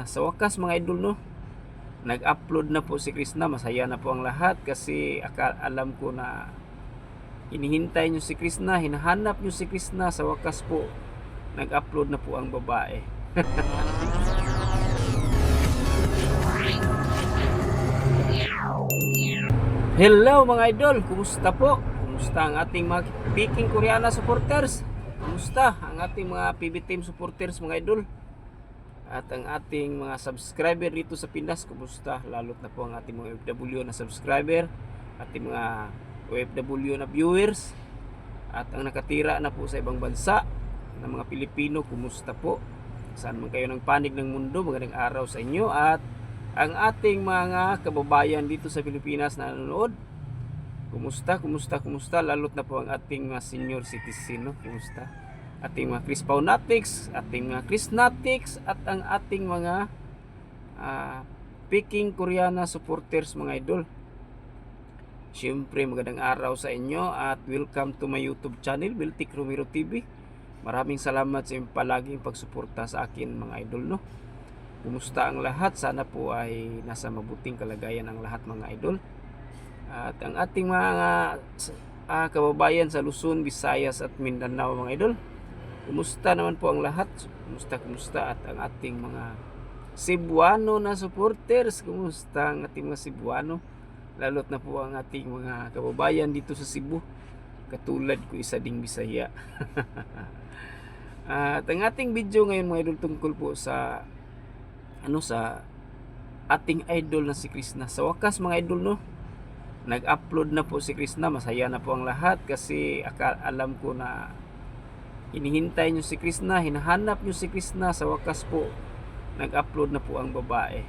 Sa wakas mga idol, no, nag-upload na po si Krishna. Masaya na po ang lahat kasi alam ko na hinihintay nyo si Krishna, hinahanap nyo si Krishna. Sa wakas po nag-upload na po ang babae. Hello mga idol, kumusta po? Kumusta ang ating mga Peking Koreana supporters? Kumusta ang ating mga PB Team supporters mga idol? At ang ating mga subscriber dito sa Pinas, kumusta? Lalot na po ang ating mga OFW na subscriber, ating mga OFW na viewers, at ang nakatira na po sa ibang bansa na mga Pilipino, kumusta po? Saan man kayo ng panig ng mundo, magandang araw sa inyo. At ang ating mga kababayan dito sa Pilipinas na nanonood, kumusta? Lalot na po ang ating mga senior citizen, no? Kumusta? Ating mga Chris Paunatics, ating mga Chris Natics, at ang ating mga Peking Koreana supporters mga idol. Siyempre magandang araw sa inyo at welcome to my YouTube channel, Biltik Romero TV. Maraming salamat sa inyong palaging pagsuporta sa akin mga idol, no? Kumusta ang lahat? Sana po ay nasa mabuting kalagayan ang lahat mga idol. At ang ating mga kababayan sa Luzon, Visayas at Mindanao mga idol, kumusta naman po ang lahat? Kumusta? At ang ating mga Cebuano na supporters, kumusta ang ating mga Cebuano? Lalot na po ang ating mga kababayan dito sa Cebu. Katulad ko, isa ding Bisaya. At ang ating video ngayon mga idol tungkol po sa sa ating idol na si Krishna. Sa wakas mga idol, no, nag-upload na po si Krishna. Masaya na po ang lahat kasi alam ko na hinihintay nyo si Krishna, hinahanap nyo si Krishna. Sa wakas po nag-upload na po ang babae.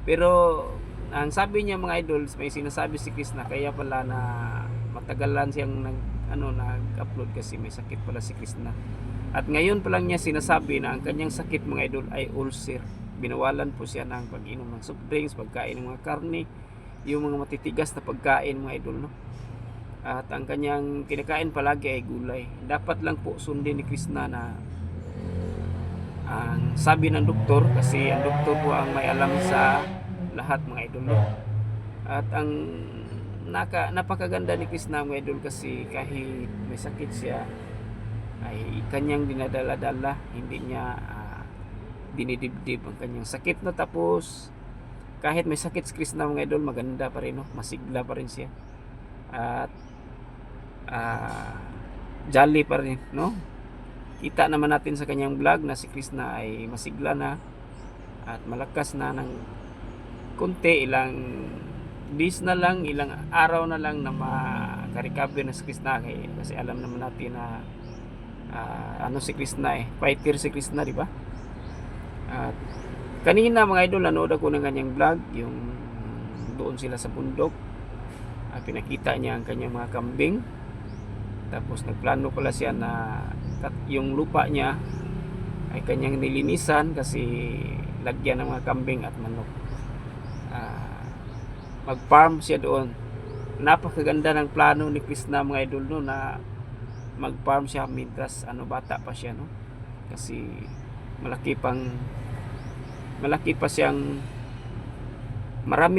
Pero ang sabi niya mga idol, may sinasabi si Krishna, kaya pala na matagalan siyang nag-upload kasi may sakit pala si Krishna. At ngayon pa lang niya sinasabi na ang kanyang sakit mga idol ay ulcer. Binawalan po siya ng pag-inom ng soft drinks, pagkain ng mga karne, yung mga matitigas na pagkain mga idol, no? At ang kanyang kinakain palagi ay gulay. Dapat lang po sundin ni Krishna na ang sabi ng doktor, kasi ang doktor po ang may alam sa lahat mga idol, no? At ang napakaganda ni Krishna mga idol kasi kahit may sakit siya ay kanyang dinadala-dala, hindi niya dinidibdib ang kanyang sakit, no? Tapos kahit may sakit si Krishna mga idol, maganda pa rin, no? Masigla pa rin siya at jolly pa rin, no? Kita naman natin sa kanyang vlog na si Krishna ay masigla na at malakas na ng konti, ilang days na lang, ilang araw na lang na makarecover na si Krishna, kasi alam naman natin na si Krishna fighter si Krishna, di ba? At kanina mga idol, nanood ako ng kanyang vlog, yung doon sila sa bundok, pinakita niya ang kanyang mga kambing. Tapos nagplano pala siya na yung lupa niya ay kanyang nilinisan kasi lagyan ng mga kambing at manok. Mag-farm siya doon. Napakaganda ng plano ni Krishna mga idol, no, na mag-farm siya mientras bata pa siya, no? Kasi marami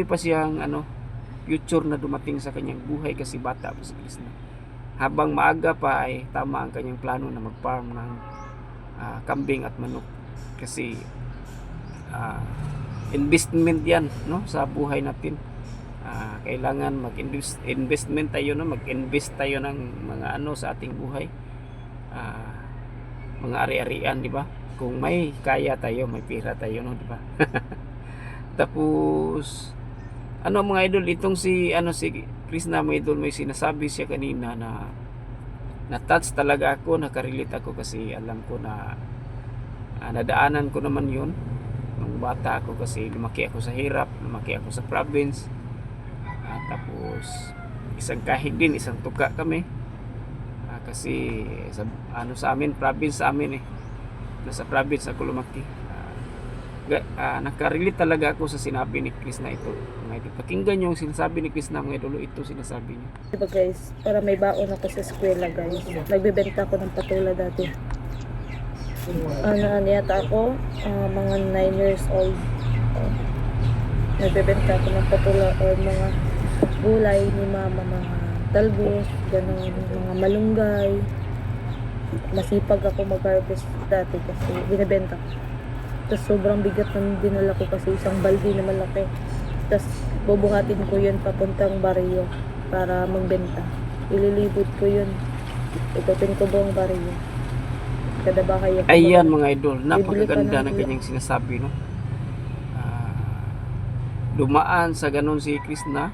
pa siyang future na dumating sa kanyang buhay kasi bata pa si Krishna. Habang maaga pa ay tama ang kanyang plano na mag-farm ng kambing at manok kasi investment yan, no, sa buhay natin. Kailangan mag-investment tayo, no? Mag-invest tayo ng mga sa ating buhay, mga ari-arian, di ba? Kung may kaya tayo, may pera tayo, no, di ba? Tapos mga idol, itong si Krishna mga idol, may sinasabi siya kanina na touch talaga ako, nakarelate ako kasi alam ko na nadaanan ko naman yun nung bata ako kasi lumaki ako sa hirap, lumaki ako sa province. Tapos isang kahig din, isang tuka kami, kasi sa amin, province sa amin nasa province ako lumaki. Nakarelate talaga ako sa sinabi ni Krishna ito mga idol. Pakinggan yung sinasabi ni Krishna mga idol, ito sinasabi niya. Diba guys, para may baon ako sa eskwela guys. Nagbebenta ako ng patula dati. Ano yata ako, mga 9 years old. Uh, Nagbebenta ako ng patula or mga gulay ni mama, mga talbos, ganun, mga malunggay. Masipag ako mag-harvest dati kasi binebenta ko. Tapos sobrang bigat ng dinala ko kasi isang balde na malaki. Tapos bubuhatin ko yun papuntang baryo para magbenta. Ililibot ko yun. Ikutin ko buong baryo. Kada bahay ako. Ayan mga idol, Bibili ka napakaganda ng ng kanyang sinasabi, no? Dumaan sa ganun si Krishna.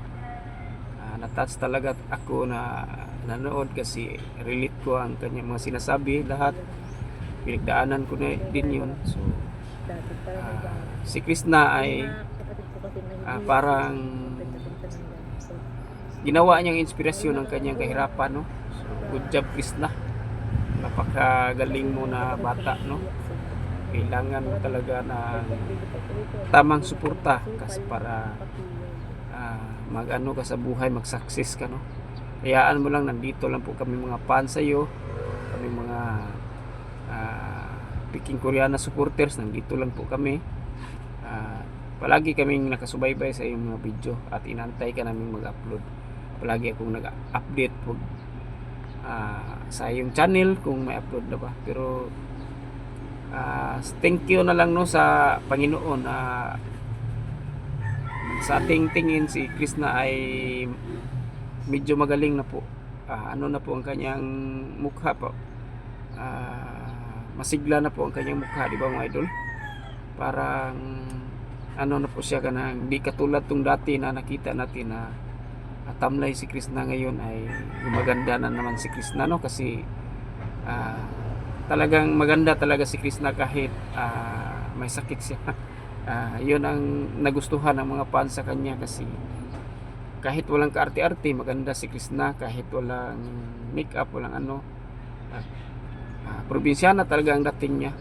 Natouch talaga ako na nanood kasi relate ko ang kanyang mga sinasabi, lahat pinagdaanan ko na din yun. So dati para si Krishna ay kapatid ko kasi parang ginawa niyang inspirasyon ng kanyang kahirapan, no? So, good job Krishna, napakagaling mo na bata, no? Kailangan mo talaga ng tamang suporta kasi para mag-ano ka sa buhay, mag-success ka, no? Hayaan mo lang, nandito lang po kami mga fans sa iyo, kami mga Peking Koreana supporters, nandito lang po kami. Palagi kaming nakasubaybay sa iyong mga video at inantay ka naming mag-upload. Palagi akong nag-update po sa iyong channel kung may upload na ba. Pero thank you na lang, no, sa Panginoon. Sa ating tingin si Krishna ay medyo magaling na po. Ano na po ang kanyang mukha po. Masigla na po ang kanyang mukha, di ba mga idol? Parang ano na po siya, kanang di katulad tong dati na nakita natin na tamlay si Krishna. Ngayon ay maganda na naman si Krishna, no? Kasi talagang maganda talaga si Krishna kahit may sakit siya. Yun ang nagustuhan ng mga fans sa kanya kasi kahit walang kaarte-arte, maganda si Krishna. Kahit walang make-up, walang ano, probinsyana talaga ang dating niya.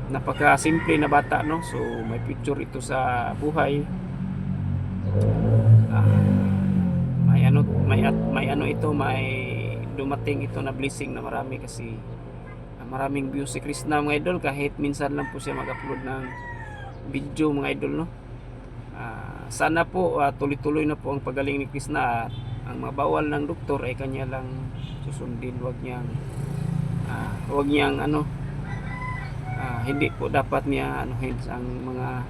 Napaka-simple na bata, no? So may picture ito sa buhay. May ano ito, may dumating ito na blessing na marami kasi maraming views si Krishna mga idol, kahit minsan lang po siya mag-upload ng video mga idol, no? Sana po tuloy-tuloy na po ang pagaling ni Krishna at ang mga bawal ng doktor ay kanya lang susundin. Huwag niyang ano, hindi po dapat niya anuhin ang mga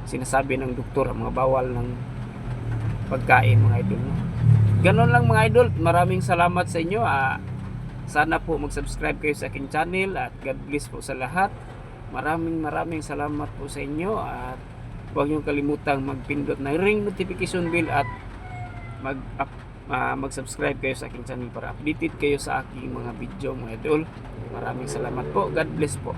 sinasabi ng doktor, ang mga bawal ng pagkain mga idol, no? Ganon lang mga idol, maraming salamat sa inyo. Sana po mag-subscribe kayo sa aking channel at God bless po sa lahat. Maraming salamat po sa inyo at huwag niyong kalimutang magpindot na ring notification bell at mag-subscribe kayo sa aking channel para updated kayo sa aking mga video mga idol. Maraming salamat po. God bless po.